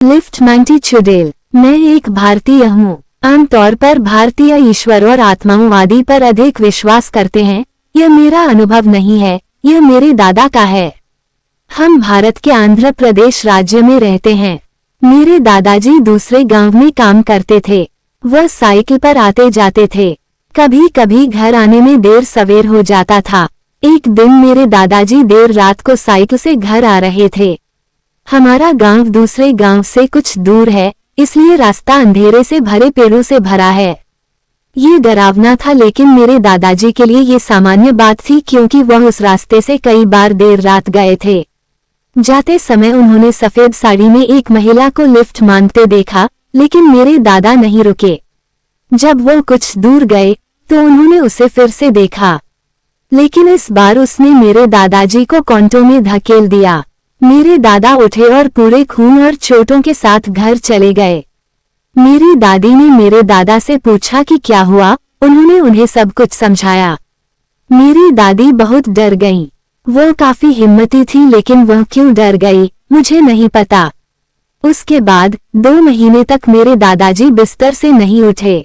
Lift 90 चुड़ैल। मैं एक भारतीय हूँ। आमतौर पर भारतीय ईश्वर और आत्माओं आदि पर अधिक विश्वास करते हैं। यह मेरा अनुभव नहीं है, यह मेरे दादा का है। हम भारत के आंध्र प्रदेश राज्य में रहते हैं। मेरे दादाजी दूसरे गांव में काम करते थे। वह साइकिल पर आते जाते थे। कभी कभी घर आने में देर सवेर हो जाता था। एक दिन मेरे दादाजी देर रात को साइकिल से घर आ रहे थे। हमारा गांव दूसरे गांव से कुछ दूर है, इसलिए रास्ता अंधेरे से भरे पेड़ों से भरा है। ये डरावना था, लेकिन मेरे दादाजी के लिए ये सामान्य बात थी, क्योंकि वह उस रास्ते से कई बार देर रात गए थे। जाते समय उन्होंने सफेद साड़ी में एक महिला को लिफ्ट मांगते देखा, लेकिन मेरे दादा नहीं रुके। जब वो कुछ दूर गए तो उन्होंने उसे फिर से देखा, लेकिन इस बार उसने मेरे दादाजी को कांटों में धकेल दिया। मेरे दादा उठे और पूरे खून और चोटों के साथ घर चले गए। मेरी दादी ने मेरे दादा से पूछा कि क्या हुआ। उन्होंने उन्हें सब कुछ समझाया। मेरी दादी बहुत डर गईं। वो काफी हिम्मती थी, लेकिन वह क्यों डर गई मुझे नहीं पता। उसके बाद 2 महीने तक मेरे दादाजी बिस्तर से नहीं उठे।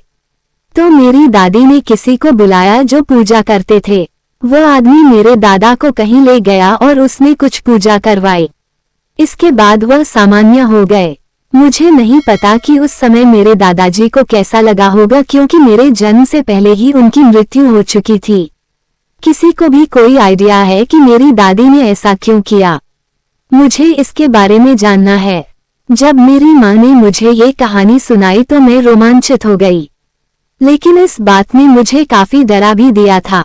तो मेरी दादी ने किसी को बुलाया जो पूजा करते थे। वह आदमी मेरे दादा को कहीं ले गया और उसने कुछ पूजा करवाई। इसके बाद वह सामान्य हो गए। मुझे नहीं पता कि उस समय मेरे दादाजी को कैसा लगा होगा, क्योंकि मेरे जन्म से पहले ही उनकी मृत्यु हो चुकी थी। किसी को भी कोई आइडिया है कि मेरी दादी ने ऐसा क्यों किया? मुझे इसके बारे में जानना है। जब मेरी माँ ने मुझे ये कहानी सुनाई तो मैं रोमांचित हो गई, लेकिन इस बात ने मुझे काफी डरा भी दिया था।